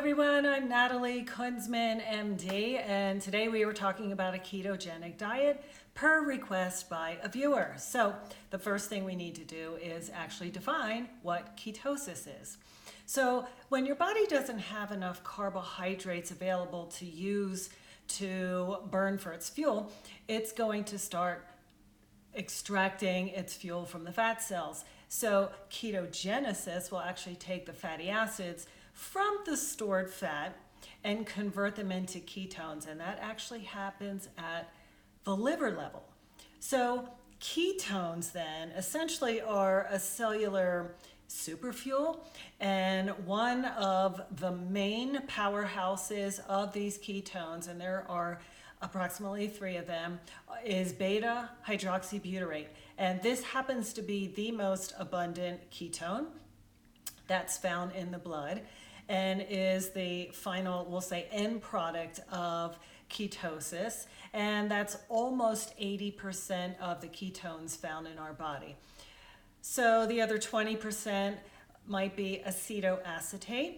everyone, I'm Natalie Kunsman, MD, and today we were talking about a ketogenic diet per request by a viewer. So the first thing we need to do is actually define what ketosis is. So when your body doesn't have enough carbohydrates available to use to burn for its fuel, it's going to start extracting its fuel from the fat cells. So ketogenesis will actually take the fatty acids from the stored fat and convert them into ketones, and that actually happens at the liver level. So ketones then essentially are a cellular superfuel, and one of the main powerhouses of these ketones, and there are approximately 3 of them, is beta-hydroxybutyrate. And this happens to be the most abundant ketone that's found in the blood and is the final, we'll say, end product of ketosis. And that's almost 80% of the ketones found in our body. So the other 20% might be acetoacetate,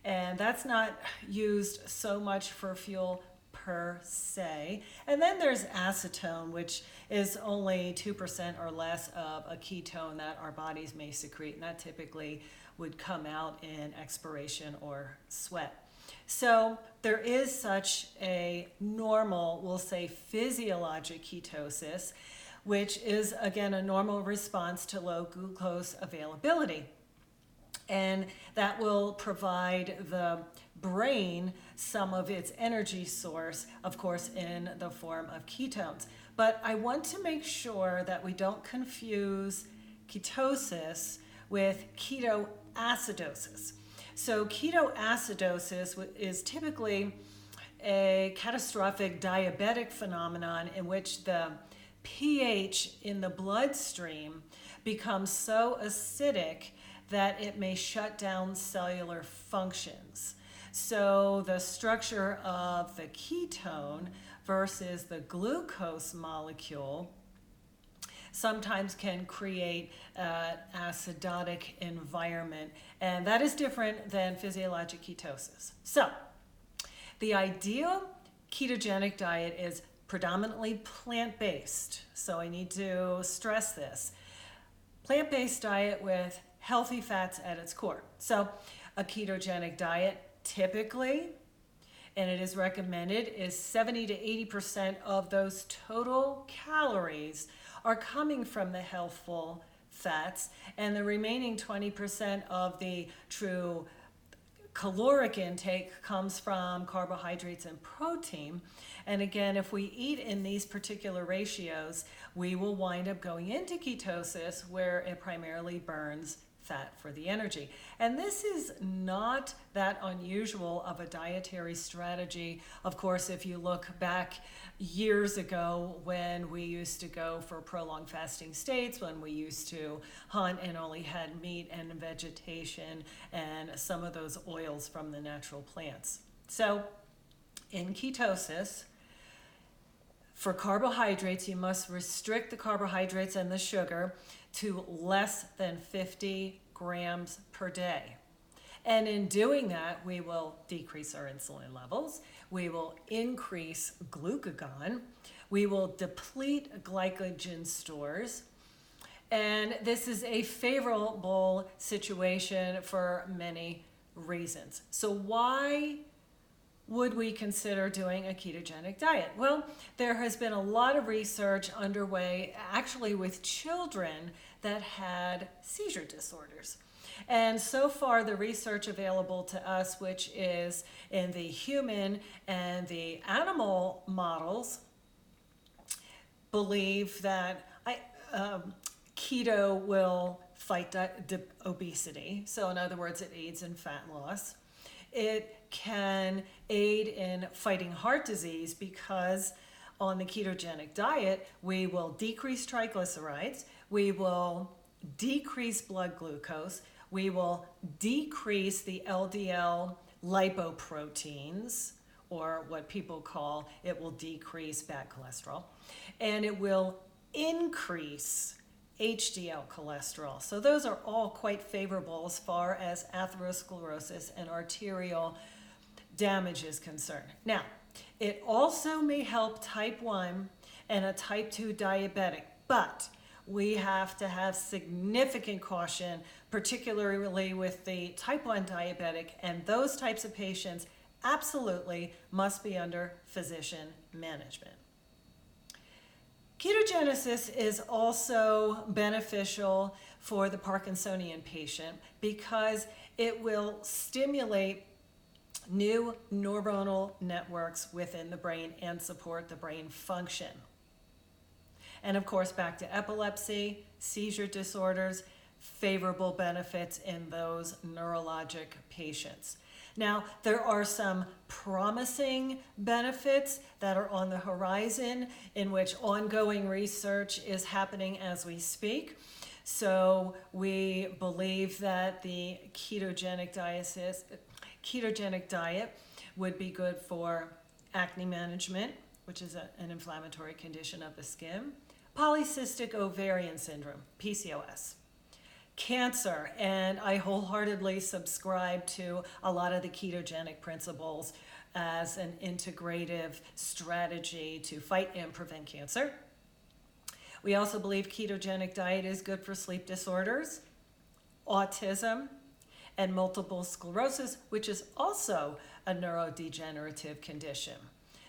and that's not used so much for fuel per se. And then there's acetone, which is only 2% or less of a ketone that our bodies may secrete, and that typically would come out in expiration or sweat. So there is such a normal, we'll say, physiologic ketosis, which is, again, a normal response to low glucose availability. And that will provide the brain some of its energy source, of course, in the form of ketones. But I want to make sure that we don't confuse ketosis with ketoacidosis. So ketoacidosis is typically a catastrophic diabetic phenomenon in which the pH in the bloodstream becomes so acidic that it may shut down cellular functions. So the structure of the ketone versus the glucose molecule sometimes can create an acidotic environment, and that is different than physiologic ketosis. So the ideal ketogenic diet is predominantly plant-based. So I need to stress this. Plant-based diet with healthy fats at its core. So a ketogenic diet typically, and it is recommended, is 70 to 80% of those total calories are coming from the healthful fats, and the remaining 20% of the true caloric intake comes from carbohydrates and protein. And again, if we eat in these particular ratios, we will wind up going into ketosis, where it primarily burns fat for the energy. And this is not that unusual of a dietary strategy. Of course, if you look back years ago when we used to go for prolonged fasting states, when we used to hunt and only had meat and vegetation and some of those oils from the natural plants. So in ketosis, for carbohydrates, you must restrict the carbohydrates and the sugar to less than 50 grams per day. And in doing that, we will decrease our insulin levels, we will increase glucagon, we will deplete glycogen stores, and this is a favorable situation for many reasons. So why would we consider doing a ketogenic diet? Well, there has been a lot of research underway, actually with children that had seizure disorders. And so far, the research available to us, which is in the human and the animal models, believe that keto will fight obesity. So in other words, it aids in fat loss. It can aid in fighting heart disease because on the ketogenic diet, we will decrease triglycerides, we will decrease blood glucose, we will decrease the LDL lipoproteins, or what people call, it will decrease bad cholesterol, and it will increase HDL cholesterol. So those are all quite favorable as far as atherosclerosis and arterial damage is concerned. Now, it also may help type 1 and a type 2 diabetic, but we have to have significant caution, particularly with the type 1 diabetic, and those types of patients absolutely must be under physician management. Ketogenesis is also beneficial for the Parkinsonian patient because it will stimulate new neuronal networks within the brain and support the brain function. And of course, back to epilepsy, seizure disorders, favorable benefits in those neurologic patients. Now, there are some promising benefits that are on the horizon in which ongoing research is happening as we speak. So we believe that the ketogenic diet would be good for acne management, which is an inflammatory condition of the skin, polycystic ovarian syndrome, PCOS, cancer, and I wholeheartedly subscribe to a lot of the ketogenic principles as an integrative strategy to fight and prevent cancer. We also believe ketogenic diet is good for sleep disorders, autism, and multiple sclerosis, which is also a neurodegenerative condition.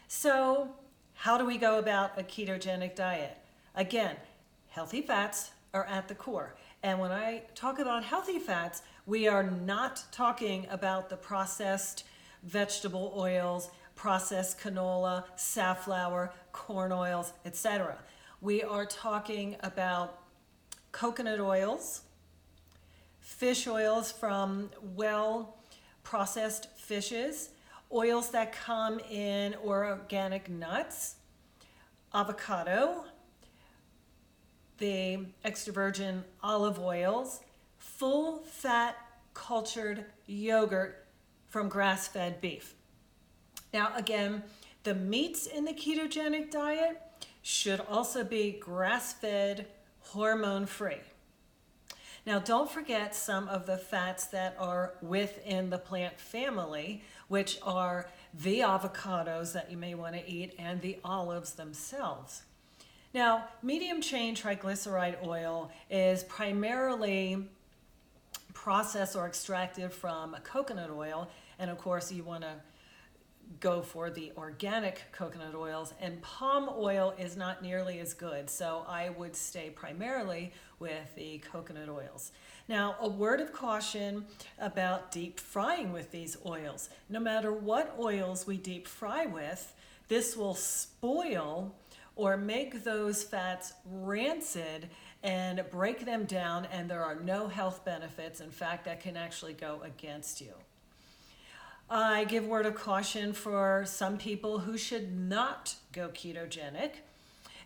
So how do we go about a ketogenic diet? Again, healthy fats are at the core. And when I talk about healthy fats, we are not talking about the processed vegetable oils, processed canola, safflower, corn oils, etc. We are talking about coconut oils, fish oils from well-processed fishes, oils that come in organic nuts, avocado, the extra virgin olive oils, full fat cultured yogurt from grass-fed beef. Now again, the meats in the ketogenic diet should also be grass-fed, hormone-free. Now don't forget some of the fats that are within the plant family, which are the avocados that you may want to eat and the olives themselves. Now, medium chain triglyceride oil is primarily processed or extracted from coconut oil, and of course you want to go for the organic coconut oils, and palm oil is not nearly as good, so I would stay primarily with the coconut oils. Now, a word of caution about deep frying with these oils. No matter what oils we deep fry with, this will spoil or make those fats rancid and break them down, and there are no health benefits. In fact, that can actually go against you. I give word of caution for some people who should not go ketogenic,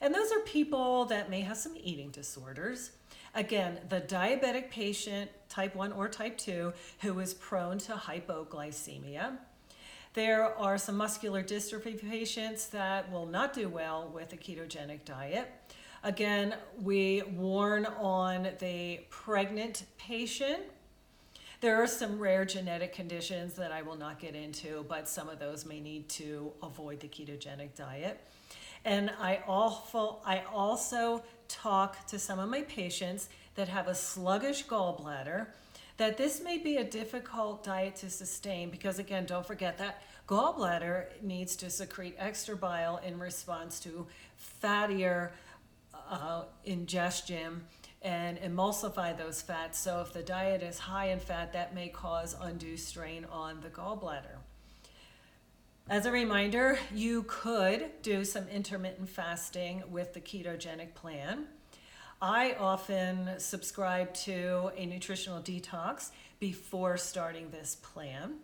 and those are people that may have some eating disorders. Again, the diabetic patient, type 1 or type 2, who is prone to hypoglycemia. There are some muscular dystrophy patients that will not do well with a ketogenic diet. Again, we warn on the pregnant patient. There are some rare genetic conditions that I will not get into, but some of those may need to avoid the ketogenic diet. And I also talk to some of my patients that have a sluggish gallbladder, that this may be a difficult diet to sustain because, again, don't forget that gallbladder needs to secrete extra bile in response to fattier ingestion and emulsify those fats. So if the diet is high in fat, that may cause undue strain on the gallbladder. As a reminder, you could do some intermittent fasting with the ketogenic plan. I often subscribe to a nutritional detox before starting this plan.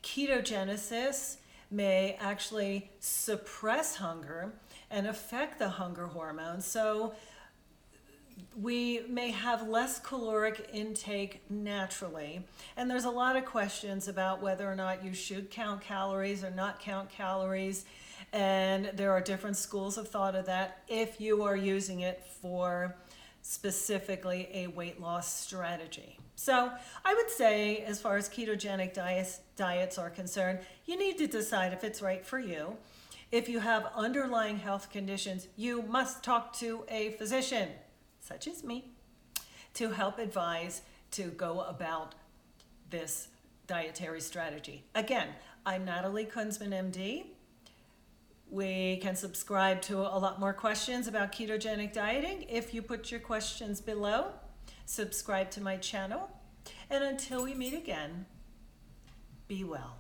Ketogenesis may actually suppress hunger and affect the hunger hormone, so we may have less caloric intake naturally. And there's a lot of questions about whether or not you should count calories or not count calories. And there are different schools of thought of that if you are using it for specifically a weight loss strategy. So I would say, as far as ketogenic diets are concerned, you need to decide if it's right for you. If you have underlying health conditions, you must talk to a physician, such as me, to help advise to go about this dietary strategy. Again, I'm Natalie Kunsman, MD. We can subscribe to a lot more questions about ketogenic dieting if you put your questions below. Subscribe to my channel. And until we meet again, be well.